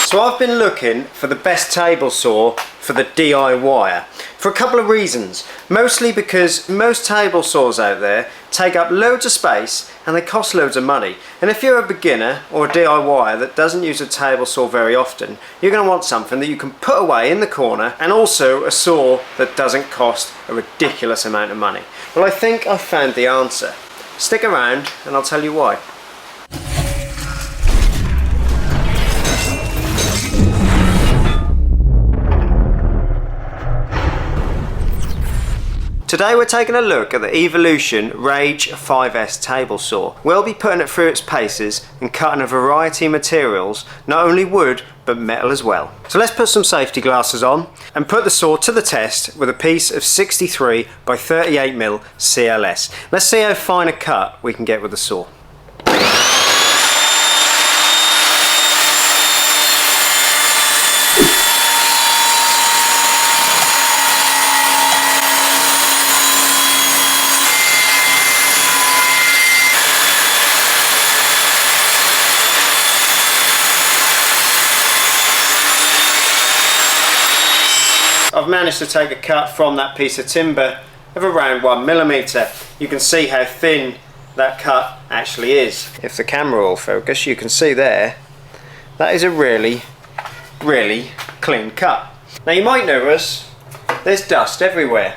So I've been looking for the best table saw for the DIYer for a couple of reasons. Mostly because most table saws out there take up loads of space and they cost loads of money. And if you're a beginner or a DIYer that doesn't use a table saw very often, you're going to want something that you can put away in the corner, and also a saw that doesn't cost a ridiculous amount of money. Well, I think I've found the answer. Stick around and I'll tell you why. Today we're taking a look at the Evolution Rage 5S table saw. We'll be putting it through its paces and cutting a variety of materials, not only wood but metal as well. So let's put some safety glasses on and put the saw to the test with a piece of 63 by 38mm CLS. Let's see how fine a cut we can get with the saw. I've managed to take a cut from that piece of timber of around 1mm. You can see how thin that cut actually is. If the camera will focus, you can see there, that is a really clean cut. Now you might notice there's dust everywhere,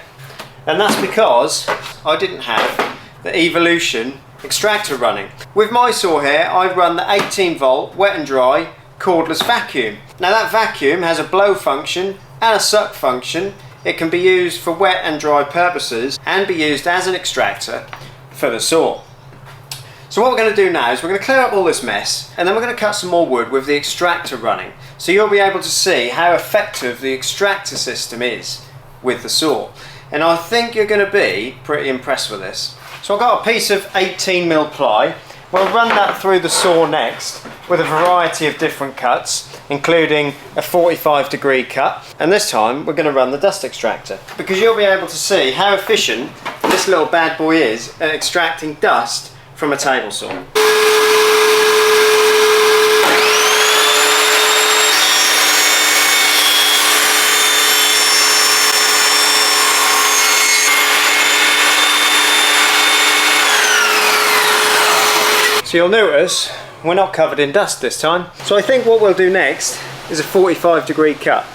and that's because I didn't have the Evolution extractor running. With my saw here, I've run the 18V wet and dry cordless vacuum. Now that vacuum has a blow function and a suck function. It can be used for wet and dry purposes and be used as an extractor for the saw. So what we're going to do now is we're going to clear up all this mess, and then we're going to cut some more wood with the extractor running, so you'll be able to see how effective the extractor system is with the saw. And I think you're going to be pretty impressed with this. So I've got a piece of 18mm ply. We'll run that through the saw next with a variety of different cuts, including a 45-degree cut, and this time we're going to run the dust extractor, because you'll be able to see how efficient this little bad boy is at extracting dust from a table saw. So you'll notice we're not covered in dust this time. So I think what we'll do next is a 45-degree cut.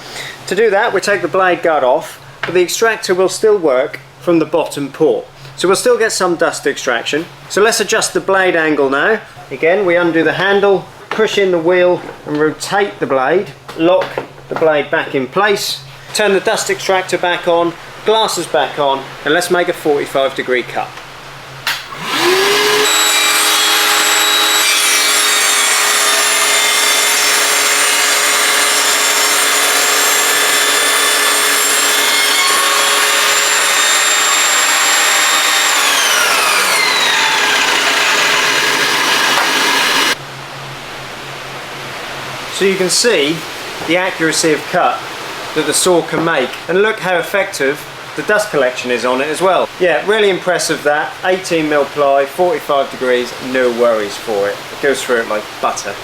To do that, we take the blade guard off, but the extractor will still work from the bottom port. So we'll still get some dust extraction. So let's adjust the blade angle now. Again, we undo the handle, push in the wheel and rotate the blade, lock the blade back in place, turn the dust extractor back on, glasses back on, and let's make a 45-degree cut. So you can see the accuracy of cut that the saw can make, and look how effective the dust collection is on it as well. Yeah, really impressive that. 18mm ply, 45 degrees, no worries for it. It goes through it like butter.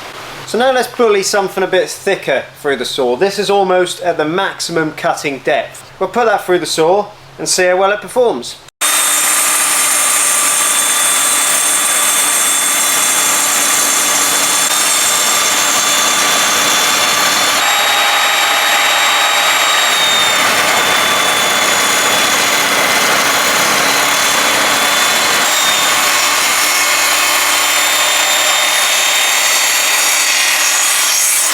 So now let's bully something a bit thicker through the saw. This is almost at the maximum cutting depth. We'll put that through the saw and see how well it performs.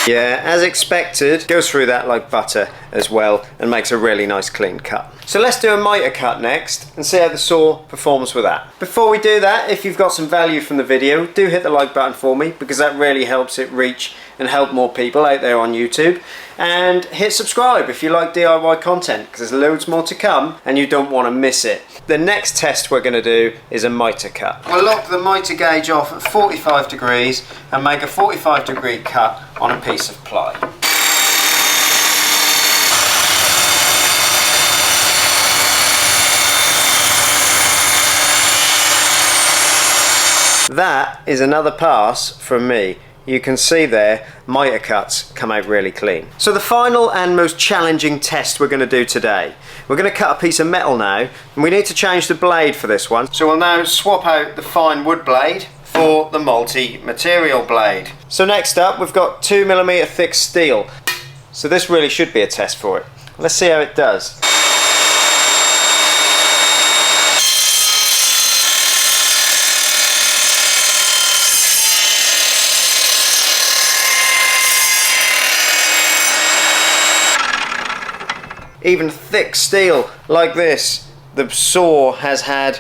Yeah, as expected, goes through that like butter as well and makes a really nice clean cut. So let's do a miter cut next and see how the saw performs with that. Before we do that, if you've got some value from the video, do hit the like button for me, because that really helps it reach and help more people out there on YouTube. And hit subscribe if you like DIY content, because there's loads more to come and you don't want to miss it. The next test we're going to do is a miter cut. We'll lock the miter gauge off at 45 degrees and make a 45-degree cut on a piece of ply. That is another pass from me. you can see there, mitre cuts come out really clean. So the final and most challenging test we're going to do today, we're going to cut a piece of metal now, and we need to change the blade for this one. So we'll now swap out the fine wood blade for the multi-material blade. So next up, we've got 2mm thick steel. So this really should be a test for it. Let's see how it does. Even thick steel like this, the saw has had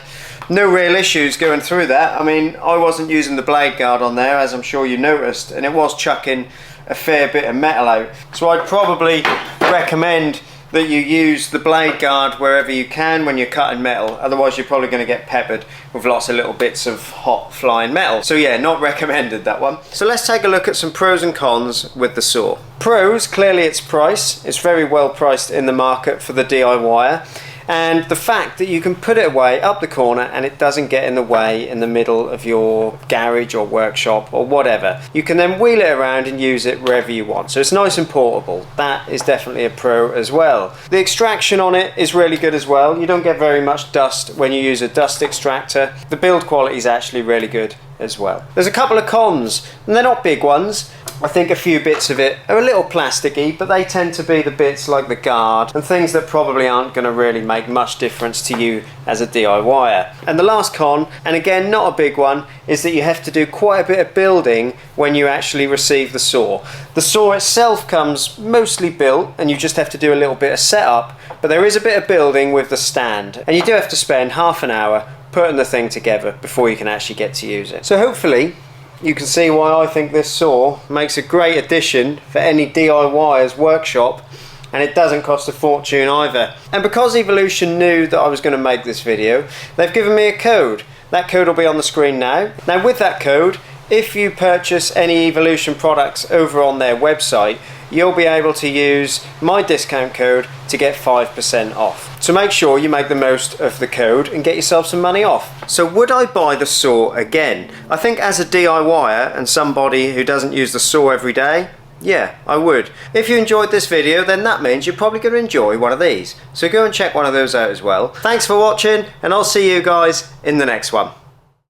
no real issues going through that. I mean, I wasn't using the blade guard on there, as I'm sure you noticed, and it was chucking a fair bit of metal out. So I'd probably recommend that you use the blade guard wherever you can when you're cutting metal, otherwise you're probably going to get peppered with lots of little bits of hot flying metal. So yeah, not recommended, that one. So let's take a look at some pros and cons with the saw. Pros, clearly its price. It's very well priced in the market for the DIYer. And the fact that you can put it away up the corner and it doesn't get in the way in the middle of your garage or workshop or whatever. You can then wheel it around and use it wherever you want. So it's nice and portable. That is definitely a pro as well. The extraction on it is really good as well. You don't get very much dust when you use a dust extractor. The build quality is actually really good as well. There's a couple of cons, and they're not big ones. I think a few bits of it are a little plasticky, but they tend to be the bits like the guard and things that probably aren't going to really make much difference to you as a DIYer. And the last con, and again not a big one, is that you have to do quite a bit of building when you actually receive the saw. The saw itself comes mostly built and you just have to do a little bit of setup, but there is a bit of building with the stand, and you do have to spend half an hour putting the thing together before you can actually get to use it. So hopefully you can see why I think this saw makes a great addition for any DIYer's workshop, and it doesn't cost a fortune either. And because Evolution knew that I was going to make this video, they've given me a code. That code will be on the screen now. Now with that code, if you purchase any Evolution products over on their website, you'll be able to use my discount code to get 5% off. So make sure you make the most of the code and get yourself some money off. So would I buy the saw again? I think as a DIYer and somebody who doesn't use the saw every day, yeah, I would. If you enjoyed this video, then that means you're probably going to enjoy one of these. So go and check one of those out as well. Thanks for watching, and I'll see you guys in the next one.